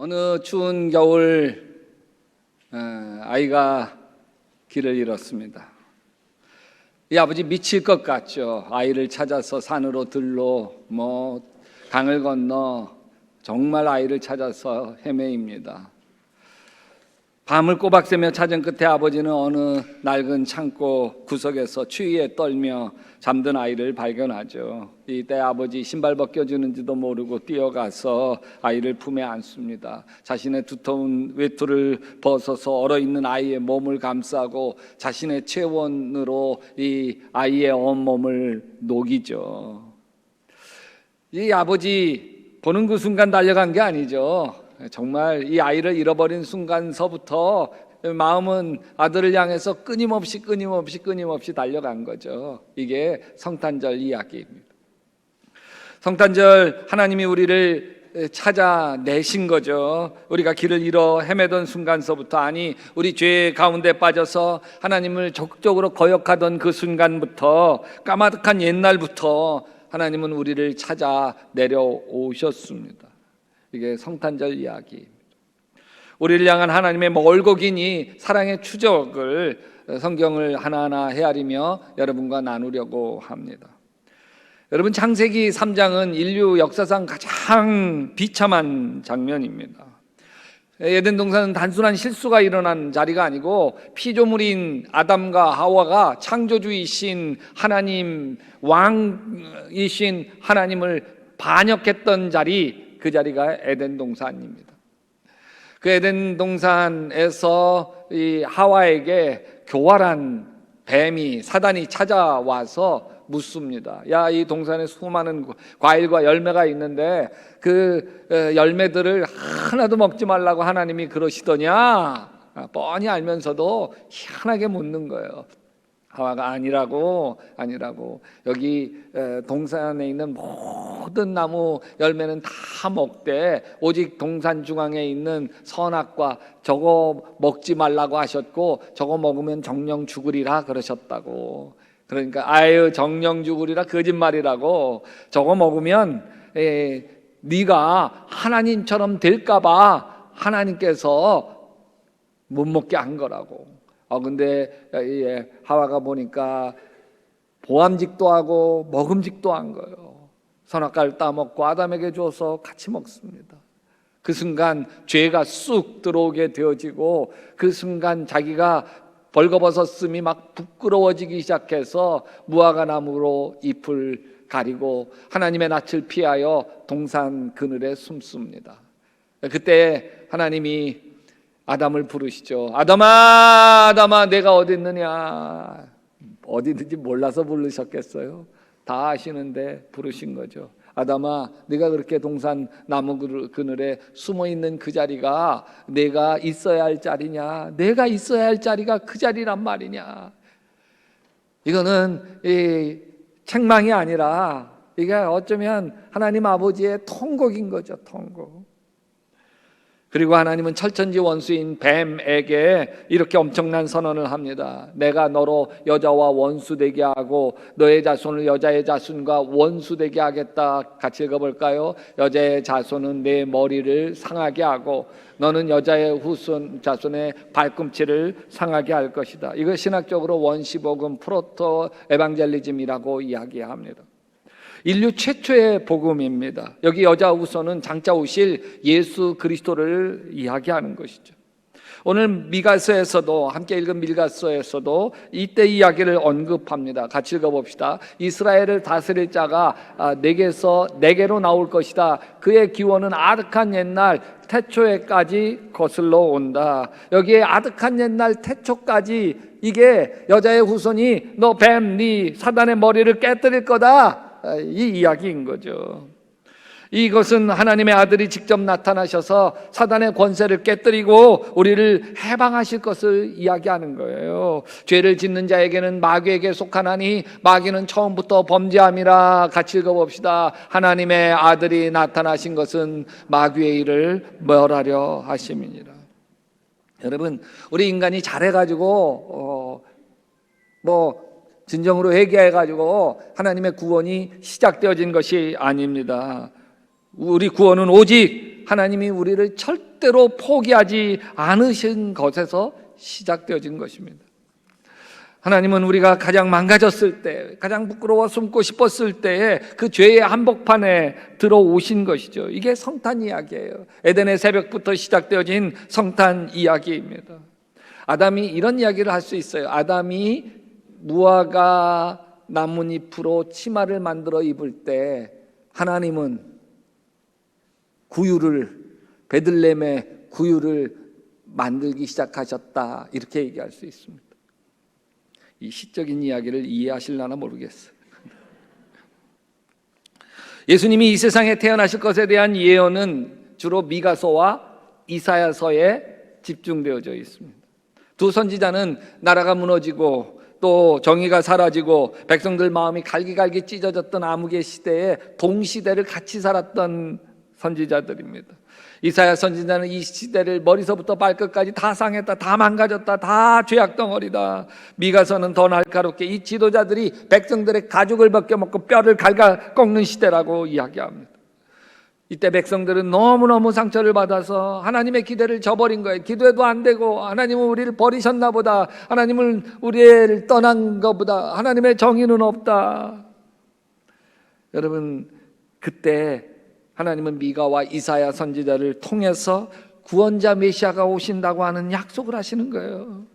어느 추운 겨울 아이가 길을 잃었습니다. 이 아버지 미칠 것 같죠. 아이를 찾아서 산으로 들로 강을 건너 정말 아이를 찾아서 헤매입니다. 밤을 꼬박 새며 찾은 끝에 아버지는 어느 낡은 창고 구석에서 추위에 떨며 잠든 아이를 발견하죠. 이때 아버지 신발 벗겨주는지도 모르고 뛰어가서 아이를 품에 안습니다. 자신의 두터운 외투를 벗어서 얼어있는 아이의 몸을 감싸고 자신의 체온으로 이 아이의 온몸을 녹이죠. 이 아버지 보는 그 순간 달려간 게 아니죠. 정말 이 아이를 잃어버린 순간서부터 마음은 아들을 향해서 끊임없이 달려간 거죠. 이게 성탄절 이야기입니다. 성탄절 하나님이 우리를 찾아내신 거죠. 우리가 길을 잃어 헤매던 순간서부터, 아니 우리 죄 가운데 빠져서 하나님을 적극적으로 거역하던 그 순간부터, 까마득한 옛날부터 하나님은 우리를 찾아 내려오셨습니다. 이게 성탄절 이야기입니다. 우리를 향한 하나님의 멀고 긴 이 사랑의 추적을 성경을 하나하나 헤아리며 여러분과 나누려고 합니다. 여러분, 창세기 3장은 인류 역사상 가장 비참한 장면입니다. 에덴 동산은 단순한 실수가 일어난 자리가 아니고 피조물인 아담과 하와가 창조주이신 하나님, 왕이신 하나님을 반역했던 자리, 그 자리가 에덴 동산입니다. 그 에덴 동산에서 이 하와에게 교활한 뱀이, 사단이 찾아와서 묻습니다. 야, 이 동산에 수많은 과일과 열매가 있는데 그 열매들을 하나도 먹지 말라고 하나님이 그러시더냐? 뻔히 알면서도 희한하게 묻는 거예요. 하와가 아니라고. 여기 동산에 있는 모든 나무 열매는 다 먹되 오직 동산 중앙에 있는 선악과 저거 먹지 말라고 하셨고, 저거 먹으면 정령 죽으리라 그러셨다고. 그러니까 아유, 정령 죽으리라 거짓말이라고. 저거 먹으면 네가 하나님처럼 될까봐 하나님께서 못 먹게 한 거라고. 근데 하와가 보니까 보암직도 하고 먹음직도 한 거예요. 선악과를 따먹고 아담에게 줘서 같이 먹습니다. 그 순간 죄가 쑥 들어오게 되어지고, 그 순간 자기가 벌거벗었음이 막 부끄러워지기 시작해서 무화과 나무로 잎을 가리고 하나님의 낯을 피하여 동산 그늘에 숨습니다. 그때 하나님이 아담을 부르시죠. 아담아, 내가 어디 있느냐? 어디 있는지 몰라서 부르셨겠어요? 다 아시는데 부르신 거죠. 아담아, 네가 그렇게 동산 나무 그늘에 숨어 있는 그 자리가 내가 있어야 할 자리냐? 내가 있어야 할 자리가 그 자리란 말이냐? 이거는 이 책망이 아니라 이게 어쩌면 하나님 아버지의 통곡인 거죠. 통곡. 그리고 하나님은 철천지 원수인 뱀에게 이렇게 엄청난 선언을 합니다. 내가 너로 여자와 원수되게 하고 너의 자손을 여자의 자손과 원수되게 하겠다. 같이 읽어볼까요? 여자의 자손은 내 머리를 상하게 하고 너는 여자의 후손 자손의 발꿈치를 상하게 할 것이다. 이거 신학적으로 원시복음, 프로토 에반젤리즘이라고 이야기합니다. 인류 최초의 복음입니다. 여기 여자 우선은 장차 오실 예수 그리스도를 이야기하는 것이죠. 오늘 미가서에서도, 함께 읽은 미가서에서도 이때 이야기를 언급합니다. 같이 읽어봅시다. 이스라엘을 다스릴 자가 내게로 나올 것이다. 그의 기원은 아득한 옛날 태초에까지 거슬러 온다. 여기에 아득한 옛날 태초까지, 이게 여자의 후손이 너 뱀, 네 사단의 머리를 깨뜨릴 거다, 이 이야기인 거죠. 이것은 하나님의 아들이 직접 나타나셔서 사단의 권세를 깨뜨리고 우리를 해방하실 것을 이야기하는 거예요. 죄를 짓는 자에게는 마귀에게 속하나니 마귀는 처음부터 범죄함이라. 같이 읽어봅시다. 하나님의 아들이 나타나신 것은 마귀의 일을 멸하려 하심이니라. 여러분, 우리 인간이 잘해가지고 진정으로 회개해가지고 하나님의 구원이 시작되어진 것이 아닙니다. 우리 구원은 오직 하나님이 우리를 절대로 포기하지 않으신 것에서 시작되어진 것입니다. 하나님은 우리가 가장 망가졌을 때, 가장 부끄러워 숨고 싶었을 때에 그 죄의 한복판에 들어오신 것이죠. 이게 성탄 이야기예요. 에덴의 새벽부터 시작되어진 성탄 이야기입니다. 아담이 이런 이야기를 할 수 있어요. 아담이 무화과 나뭇잎으로 치마를 만들어 입을 때 하나님은 베들레헴의 구유를 만들기 시작하셨다, 이렇게 얘기할 수 있습니다. 이 시적인 이야기를 이해하실려나 모르겠어요. 예수님이 이 세상에 태어나실 것에 대한 예언은 주로 미가서와 이사야서에 집중되어져 있습니다. 두 선지자는 나라가 무너지고 또 정의가 사라지고 백성들 마음이 갈기갈기 찢어졌던 암흑의 시대에 동시대를 같이 살았던 선지자들입니다. 이사야 선지자는 이 시대를 머리서부터 발끝까지 다 상했다, 다 망가졌다, 다 죄악덩어리다. 미가서는 더 날카롭게 이 지도자들이 백성들의 가죽을 벗겨먹고 뼈를 갈가 꺾는 시대라고 이야기합니다. 이때 백성들은 너무너무 상처를 받아서 하나님의 기대를 저버린 거예요. 기도해도 안 되고, 하나님은 우리를 버리셨나 보다, 하나님은 우리를 떠난 것보다 하나님의 정의는 없다. 여러분, 그때 하나님은 미가와 이사야 선지자를 통해서 구원자 메시아가 오신다고 하는 약속을 하시는 거예요.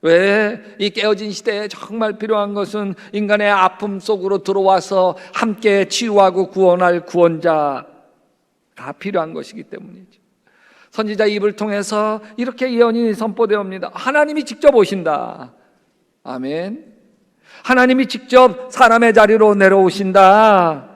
왜? 이 깨어진 시대에 정말 필요한 것은 인간의 아픔 속으로 들어와서 함께 치유하고 구원할 구원자가 필요한 것이기 때문이죠. 선지자 입을 통해서 이렇게 예언이 선포되옵니다. 하나님이 직접 오신다. 아멘. 하나님이 직접 사람의 자리로 내려오신다.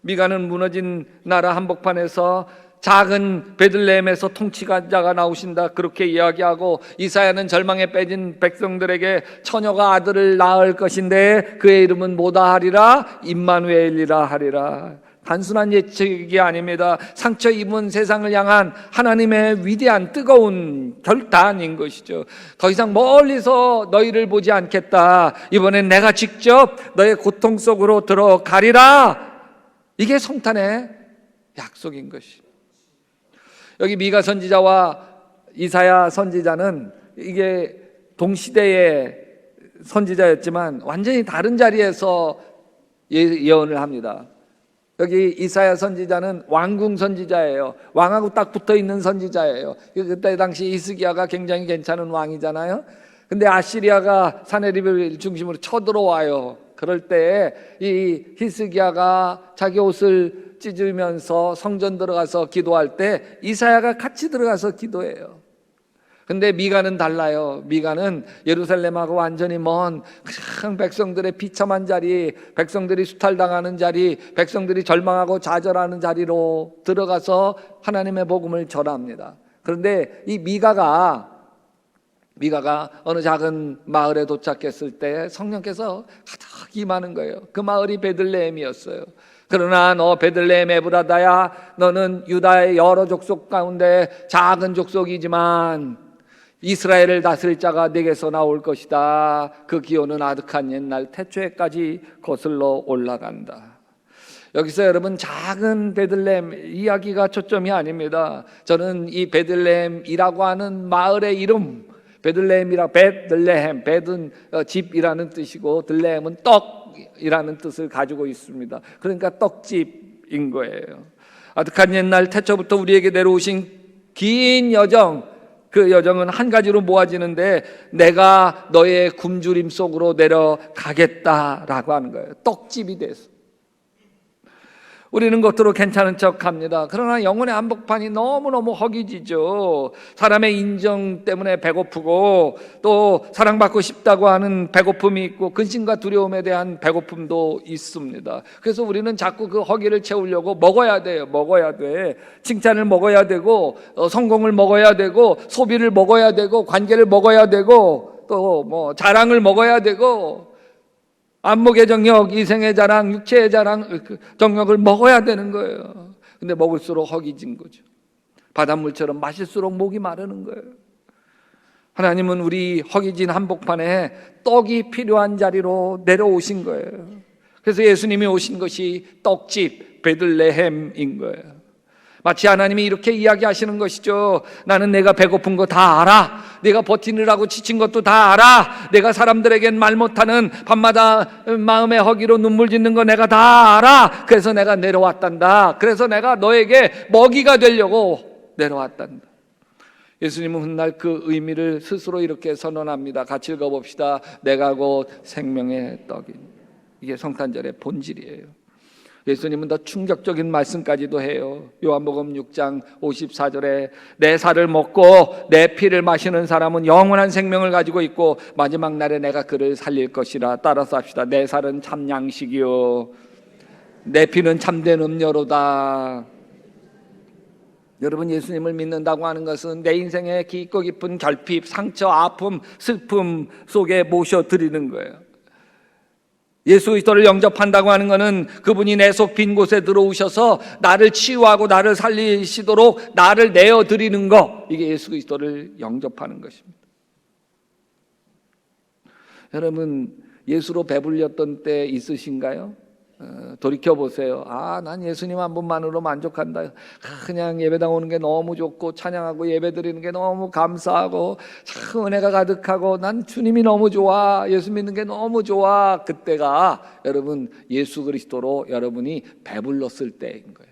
미가는 무너진 나라 한복판에서 작은 베들레헴에서 통치자가 나오신다, 그렇게 이야기하고, 이사야는 절망에 빠진 백성들에게 처녀가 아들을 낳을 것인데 그의 이름은 뭐다 하리라? 임마누엘이라 하리라. 단순한 예측이 아닙니다. 상처 입은 세상을 향한 하나님의 위대한 뜨거운 결단인 것이죠. 더 이상 멀리서 너희를 보지 않겠다. 이번엔 내가 직접 너의 고통 속으로 들어가리라. 이게 성탄의 약속인 것이. 여기 미가 선지자와 이사야 선지자는 이게 동시대의 선지자였지만 완전히 다른 자리에서 예언을 합니다. 여기 이사야 선지자는 왕궁 선지자예요. 왕하고 딱 붙어 있는 선지자예요. 그때 당시 히스기야가 굉장히 괜찮은 왕이잖아요. 근데 아시리아가 사내립을 중심으로 쳐들어와요. 그럴 때 이 히스기야가 자기 옷을 찢으면서 성전 들어가서 기도할 때 이사야가 같이 들어가서 기도해요. 근데 미가는 달라요. 미가는 예루살렘하고 완전히 먼 백성들의 비참한 자리, 백성들이 수탈당하는 자리, 백성들이 절망하고 좌절하는 자리로 들어가서 하나님의 복음을 전합니다. 그런데 이 미가가 어느 작은 마을에 도착했을 때 성령께서 가득 임하는 거예요. 그 마을이 베들레헴이었어요. 그러나 너 베들레헴 에브라다야, 너는 유다의 여러 족속 가운데 작은 족속이지만 이스라엘을 다스릴 자가 네게서 나올 것이다. 그 기호는 아득한 옛날 태초에까지 거슬러 올라간다. 여기서 여러분, 작은 베들레헴 이야기가 초점이 아닙니다. 저는 이 베들레헴이라고 하는 마을의 이름, 베들레헴, 벳은 집이라는 뜻이고 들레헴은 떡이라는 뜻을 가지고 있습니다. 그러니까 떡집인 거예요. 아득한 옛날 태초부터 우리에게 내려오신 긴 여정, 그 여정은 한 가지로 모아지는데 내가 너의 굶주림 속으로 내려가겠다라고 하는 거예요. 떡집이 돼서. 우리는 겉으로 괜찮은 척합니다. 그러나 영혼의 한복판이 너무너무 허기지죠. 사람의 인정 때문에 배고프고 또 사랑받고 싶다고 하는 배고픔이 있고 근심과 두려움에 대한 배고픔도 있습니다. 그래서 우리는 자꾸 그 허기를 채우려고 먹어야 돼요. 먹어야 돼. 칭찬을 먹어야 되고 성공을 먹어야 되고 소비를 먹어야 되고 관계를 먹어야 되고 또 뭐 자랑을 먹어야 되고 안목의 정력, 이생의 자랑, 육체의 자랑, 정력을 먹어야 되는 거예요. 근데 먹을수록 허기진 거죠. 바닷물처럼 마실수록 목이 마르는 거예요. 하나님은 우리 허기진 한복판에 떡이 필요한 자리로 내려오신 거예요. 그래서 예수님이 오신 것이 떡집 베들레헴인 거예요. 마치 하나님이 이렇게 이야기하시는 것이죠. 나는 내가 배고픈 거 다 알아. 내가 버티느라고 지친 것도 다 알아. 내가 사람들에겐 말 못하는 밤마다 마음의 허기로 눈물 짓는 거 내가 다 알아. 그래서 내가 내려왔단다. 그래서 내가 너에게 먹이가 되려고 내려왔단다. 예수님은 훗날 그 의미를 스스로 이렇게 선언합니다. 같이 읽어봅시다. 내가 곧 생명의 떡이니. 이게 성탄절의 본질이에요. 예수님은 더 충격적인 말씀까지도 해요. 요한복음 6장 54절에 내 살을 먹고 내 피를 마시는 사람은 영원한 생명을 가지고 있고 마지막 날에 내가 그를 살릴 것이라. 따라서 합시다. 내 살은 참 양식이요 내 피는 참된 음료로다. 여러분, 예수님을 믿는다고 하는 것은 내 인생의 깊고 깊은 결핍, 상처, 아픔, 슬픔 속에 모셔드리는 거예요. 예수 그리스도를 영접한다고 하는 것은 그분이 내 속 빈 곳에 들어오셔서 나를 치유하고 나를 살리시도록 나를 내어드리는 것, 이게 예수 그리스도를 영접하는 것입니다. 여러분, 예수로 배불렸던 때 있으신가요? 돌이켜보세요. 난 예수님 한 분만으로 만족한다. 그냥 예배당 오는 게 너무 좋고 찬양하고 예배 드리는 게 너무 감사하고 참 은혜가 가득하고 난 주님이 너무 좋아. 예수 믿는 게 너무 좋아. 그때가 여러분 예수 그리스도로 여러분이 배불렀을 때인 거예요.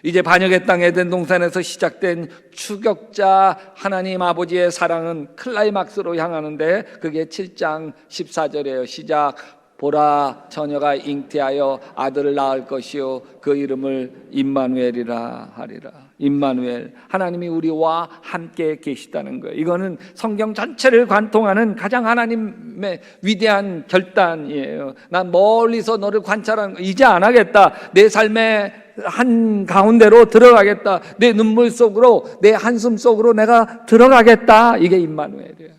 이제 반역의 땅 에덴 동산에서 시작된 추격자 하나님 아버지의 사랑은 클라이막스로 향하는데 그게 7장 14절이에요. 시작. 보라, 처녀가 잉태하여 아들을 낳을 것이요 그 이름을 임마누엘이라 하리라. 임마누엘, 하나님이 우리와 함께 계시다는 거예요. 이거는 성경 전체를 관통하는 가장 하나님의 위대한 결단이에요. 난 멀리서 너를 관찰하는 거 이제 안 하겠다. 내 삶의 한 가운데로 들어가겠다. 내 눈물 속으로, 내 한숨 속으로 내가 들어가겠다. 이게 임마누엘이에요.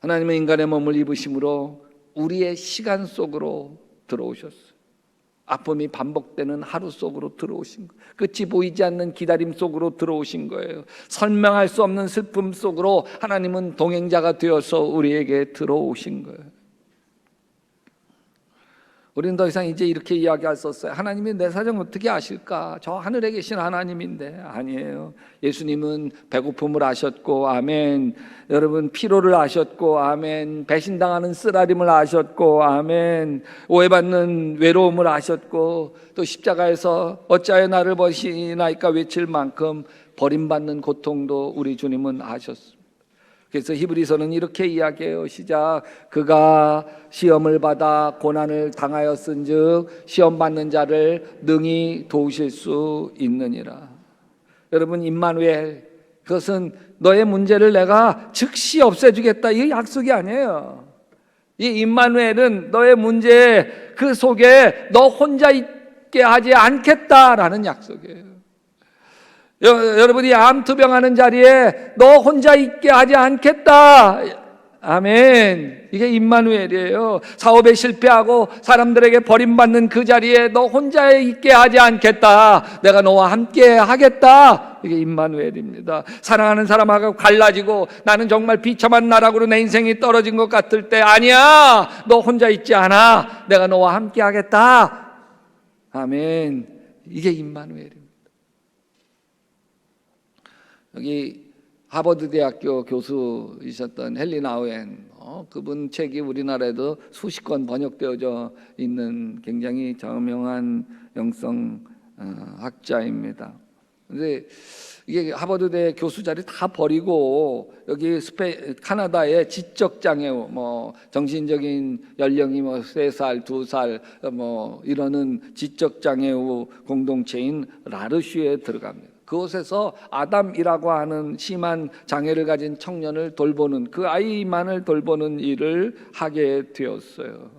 하나님은 인간의 몸을 입으심으로 우리의 시간 속으로 들어오셨어요. 아픔이 반복되는 하루 속으로 들어오신 거예요. 끝이 보이지 않는 기다림 속으로 들어오신 거예요. 설명할 수 없는 슬픔 속으로 하나님은 동행자가 되어서 우리에게 들어오신 거예요. 우리는 더 이상 이제 이렇게 이야기할 수 없어요. 하나님이 내 사정 어떻게 아실까? 저 하늘에 계신 하나님인데. 아니에요. 예수님은 배고픔을 아셨고 아멘. 여러분 피로를 아셨고 아멘. 배신당하는 쓰라림을 아셨고 아멘. 오해받는 외로움을 아셨고 또 십자가에서 어찌하여 나를 버리시나이까 외칠 만큼 버림받는 고통도 우리 주님은 아셨습니다. 그래서 히브리서는 이렇게 이야기해요. 시작. 그가 시험을 받아 고난을 당하였은즉 시험 받는 자를 능히 도우실 수 있느니라. 여러분, 임마누엘, 그것은 너의 문제를 내가 즉시 없애주겠다, 이 약속이 아니에요. 이 임마누엘은 너의 문제 그 속에 너 혼자 있게 하지 않겠다라는 약속이에요. 여러분이 암투병하는 자리에 너 혼자 있게 하지 않겠다. 아멘. 이게 임마누엘이에요. 사업에 실패하고 사람들에게 버림받는 그 자리에 너 혼자 있게 하지 않겠다. 내가 너와 함께 하겠다. 이게 임마누엘입니다. 사랑하는 사람하고 갈라지고 나는 정말 비참한 나락으로 내 인생이 떨어진 것 같을 때 아니야. 너 혼자 있지 않아. 내가 너와 함께 하겠다. 아멘. 이게 임마누엘입니다. 여기 하버드 대학교 교수이셨던 헨리 나우엔, 그분 책이 우리나라에도 수십 권 번역되어져 있는 굉장히 저명한 영성 학자입니다. 근데 이게 하버드대 교수 자리 다 버리고 여기 카나다의 지적 장애, 정신적인 연령이 3살, 2살 이러는 지적 장애우 공동체인 라르슈에 들어갑니다. 그곳에서 아담이라고 하는 심한 장애를 가진 청년을 돌보는, 그 아이만을 돌보는 일을 하게 되었어요.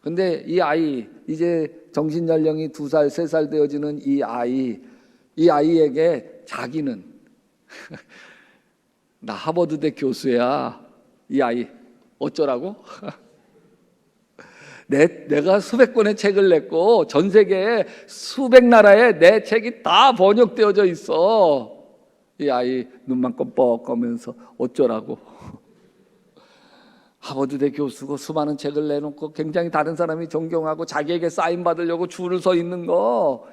근데 이 아이, 이제 정신연령이 2살, 3살 되어지는 이 아이에게 자기는 나 하버드대 교수야. 이 아이 어쩌라고? 내가 수백 권의 책을 냈고 전 세계에 수백 나라에 내 책이 다 번역되어져 있어. 이 아이 눈만 껌뻑거면서 어쩌라고? 하버드대 교수고 수많은 책을 내놓고 굉장히 다른 사람이 존경하고 자기에게 사인 받으려고 줄을 서 있는 거,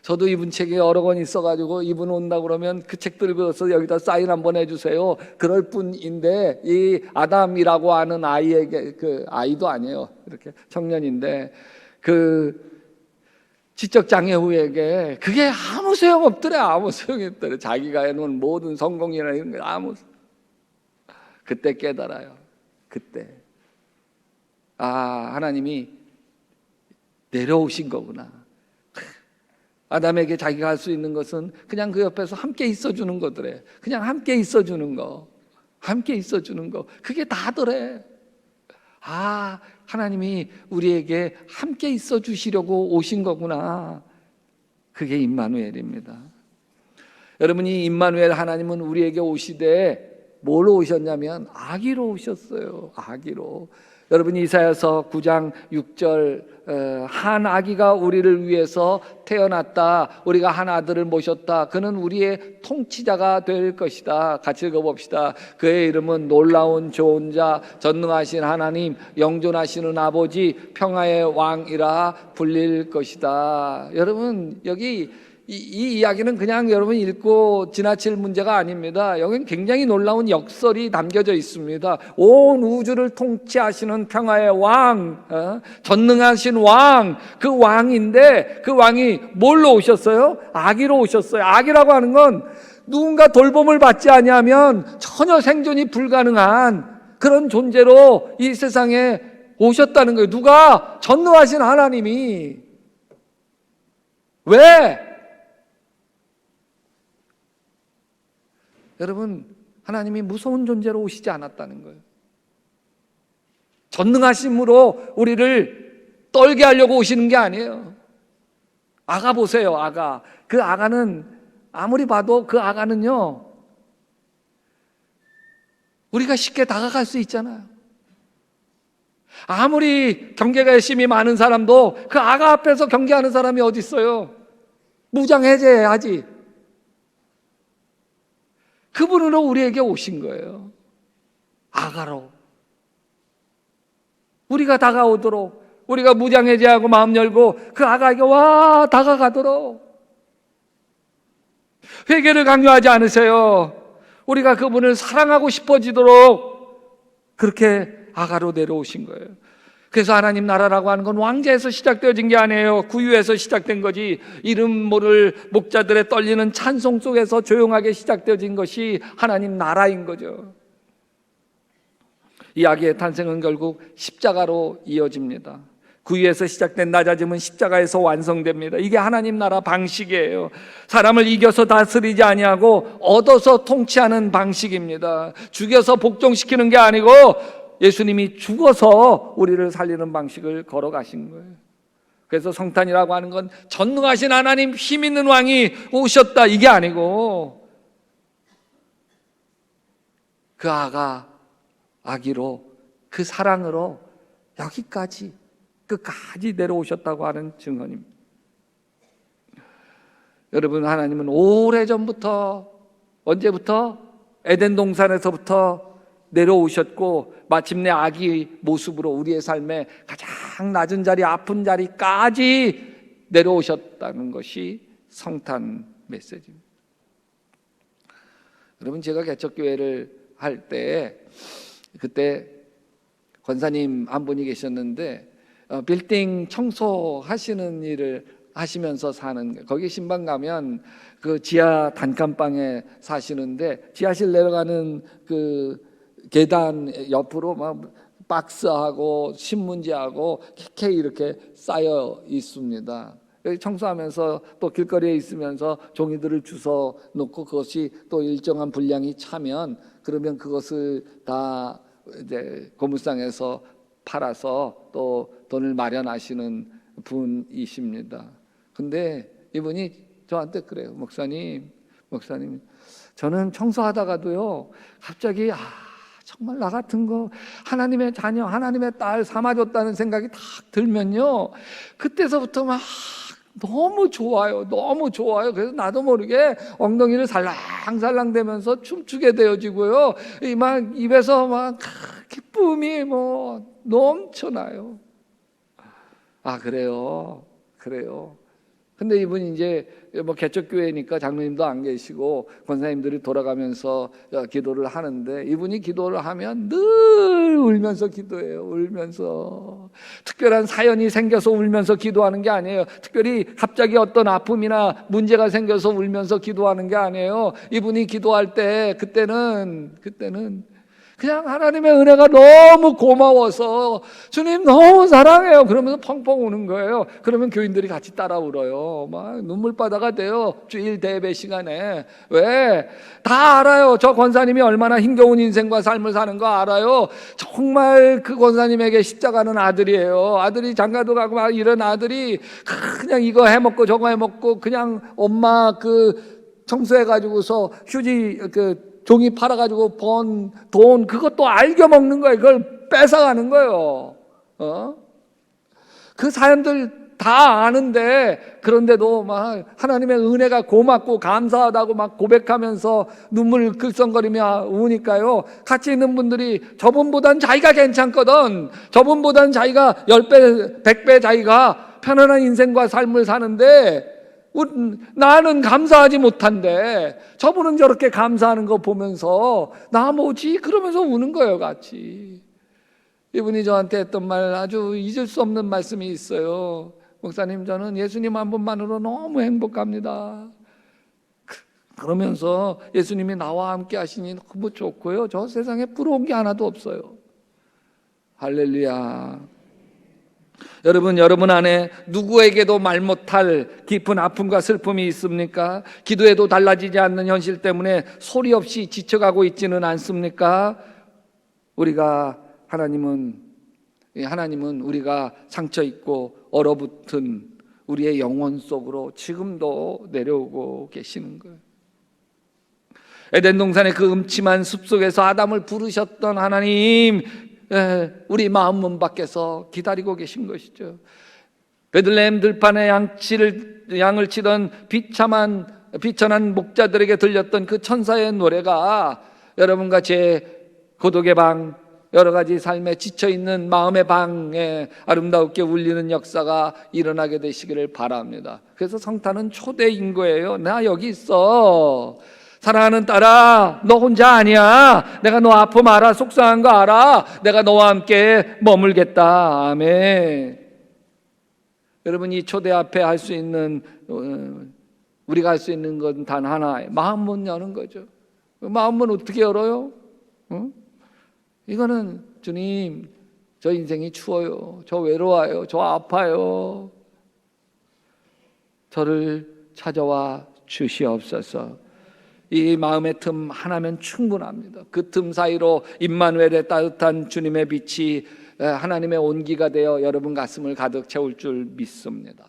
저도 이분 책이 여러 권 있어가지고 이분 온다 그러면 그 책들을 배워서 여기다 사인 한번 해주세요. 그럴 뿐인데 이 아담이라고 하는 아이에게, 그 아이도 아니에요. 이렇게 청년인데 그 지적장애우에게 그게 아무 소용없더래. 아무 소용이 없더래. 자기가 해놓은 모든 성공이나 이런 게 아무. 그때 깨달아요. 그때 하나님이 내려오신 거구나. 아담에게 자기가 할 수 있는 것은 그냥 그 옆에서 함께 있어주는 거더래. 그냥 함께 있어주는 거, 함께 있어주는 거, 그게 다더래. 하나님이 우리에게 함께 있어주시려고 오신 거구나. 그게 임마누엘입니다. 여러분이 임마누엘 하나님은 우리에게 오시되 뭘로 오셨냐면 아기로 오셨어요. 아기로. 여러분이 이사야서 9장 6절 한 아기가 우리를 위해서 태어났다. 우리가 한 아들을 모셨다. 그는 우리의 통치자가 될 것이다. 같이 읽어봅시다. 그의 이름은 놀라운 좋은 자, 전능하신 하나님, 영존하시는 아버지, 평화의 왕이라 불릴 것이다. 여러분 여기 이 이야기는 그냥 여러분 읽고 지나칠 문제가 아닙니다. 여기는 굉장히 놀라운 역설이 담겨져 있습니다. 온 우주를 통치하시는 평화의 왕, 전능하신 왕, 그 왕인데 그 왕이 뭘로 오셨어요? 아기로 오셨어요. 아기라고 하는 건 누군가 돌봄을 받지 아니하면 전혀 생존이 불가능한 그런 존재로 이 세상에 오셨다는 거예요. 누가? 전능하신 하나님이. 왜? 여러분, 하나님이 무서운 존재로 오시지 않았다는 거예요. 전능하심으로 우리를 떨게 하려고 오시는 게 아니에요. 아가 보세요, 아가. 그 아가는 아무리 봐도 그 아가는요, 우리가 쉽게 다가갈 수 있잖아요. 아무리 경계가 열심히 많은 사람도 그 아가 앞에서 경계하는 사람이 어디 있어요? 무장해제해야지. 그분으로 우리에게 오신 거예요. 아가로. 우리가 다가오도록, 우리가 무장해제하고 마음 열고 그 아가에게 다가가도록. 회개를 강요하지 않으세요. 우리가 그분을 사랑하고 싶어지도록 그렇게 아가로 내려오신 거예요. 그래서 하나님 나라라고 하는 건 왕자에서 시작되어진 게 아니에요. 구유에서 시작된 거지. 이름 모를 목자들의 떨리는 찬송 속에서 조용하게 시작되어진 것이 하나님 나라인 거죠. 이 아기의 탄생은 결국 십자가로 이어집니다. 구유에서 시작된 낮아짐은 십자가에서 완성됩니다. 이게 하나님 나라 방식이에요. 사람을 이겨서 다스리지 아니하고 얻어서 통치하는 방식입니다. 죽여서 복종시키는 게 아니고 예수님이 죽어서 우리를 살리는 방식을 걸어가신 거예요. 그래서 성탄이라고 하는 건 전능하신 하나님, 힘 있는 왕이 오셨다 이게 아니고 그 아기로, 그 사랑으로 여기까지 끝까지 내려오셨다고 하는 증언입니다. 여러분, 하나님은 오래전부터, 언제부터? 에덴 동산에서부터 내려오셨고 마침내 아기 모습으로 우리의 삶에 가장 낮은 자리, 아픈 자리까지 내려오셨다는 것이 성탄 메시지입니다. 여러분, 제가 개척교회를 할 때 그때 권사님 한 분이 계셨는데 빌딩 청소하시는 일을 하시면서 사는, 거기 신방 가면 그 지하 단칸방에 사시는데 지하실 내려가는 그 계단 옆으로 막 박스하고 신문지하고 캐캐 이렇게 쌓여 있습니다. 청소하면서 또 길거리에 있으면서 종이들을 주워 놓고 그것이 또 일정한 분량이 차면 그러면 그것을 다 이제 고물상에서 팔아서 또 돈을 마련하시는 분이십니다. 근데 이분이 저한테 그래요. 목사님, 저는 청소하다가도요 갑자기 정말 나 같은 거 하나님의 자녀, 하나님의 딸 삼아줬다는 생각이 딱 들면요 그때서부터 막 너무 좋아요. 그래서 나도 모르게 엉덩이를 살랑살랑 대면서 춤추게 되어지고요 막 입에서 막 기쁨이 뭐 넘쳐나요. 아, 그래요. 근데 이분이 이제 뭐 개척교회니까 장로님도 안 계시고 권사님들이 돌아가면서 기도를 하는데, 이분이 기도를 하면 늘 울면서 기도해요. 울면서. 특별한 사연이 생겨서 울면서 기도하는 게 아니에요. 특별히 갑자기 어떤 아픔이나 문제가 생겨서 울면서 기도하는 게 아니에요. 이분이 기도할 때 그때는 그냥 하나님의 은혜가 너무 고마워서 주님 너무 사랑해요 그러면서 펑펑 우는 거예요. 그러면 교인들이 같이 따라 울어요. 막 눈물바다가 돼요. 주일 대배 시간에. 왜? 다 알아요. 저 권사님이 얼마나 힘겨운 인생과 삶을 사는 거 알아요. 정말 그 권사님에게 십자가는 아들이에요. 아들이 장가도 가고 막 이런 아들이 그냥 이거 해먹고 저거 해먹고 그냥 엄마 그 청소해가지고서 휴지 종이 팔아가지고 번 돈 그것도 알겨 먹는 거예요. 그걸 뺏어가는 거예요. 그 사연들 다 아는데, 그런데도 막 하나님의 은혜가 고맙고 감사하다고 막 고백하면서 눈물 글썽거리며 우니까요, 같이 있는 분들이 저분보단 자기가 괜찮거든, 저분보단 자기가 10배 100배 자기가 편안한 인생과 삶을 사는데 나는 감사하지 못한데 저분은 저렇게 감사하는 거 보면서 나 뭐지? 그러면서 우는 거예요, 같이. 이분이 저한테 했던 말, 아주 잊을 수 없는 말씀이 있어요. 목사님, 저는 예수님 한 분만으로 너무 행복합니다. 그러면서 예수님이 나와 함께 하시니 너무 좋고요, 저 세상에 부러운 게 하나도 없어요. 할렐루야. 여러분 안에 누구에게도 말 못할 깊은 아픔과 슬픔이 있습니까? 기도해도 달라지지 않는 현실 때문에 소리 없이 지쳐가고 있지는 않습니까? 하나님은 우리가 상처 있고 얼어붙은 우리의 영혼 속으로 지금도 내려오고 계시는 거예요. 에덴 동산의 그 음침한 숲속에서 아담을 부르셨던 하나님, 우리 마음 문 밖에서 기다리고 계신 것이죠. 베들레헴 들판에 양을 치던 비천한 목자들에게 들렸던 그 천사의 노래가 여러분과 제 고독의 방, 여러 가지 삶에 지쳐있는 마음의 방에 아름답게 울리는 역사가 일어나게 되시기를 바랍니다. 그래서 성탄은 초대인 거예요. 나 여기 있어. 사랑하는 딸아, 너 혼자 아니야. 내가 너 아픔 알아. 속상한 거 알아. 내가 너와 함께 머물겠다. 아멘. 여러분, 이 초대 앞에 할 수 있는, 우리가 할 수 있는 건 단 하나, 마음 문 여는 거죠. 마음 문 어떻게 열어요? 이거는 주님, 저 인생이 추워요. 저 외로워요. 저 아파요. 저를 찾아와 주시옵소서. 이 마음의 틈 하나면 충분합니다. 그 틈 사이로 임마누엘의 따뜻한 주님의 빛이 하나님의 온기가 되어 여러분 가슴을 가득 채울 줄 믿습니다.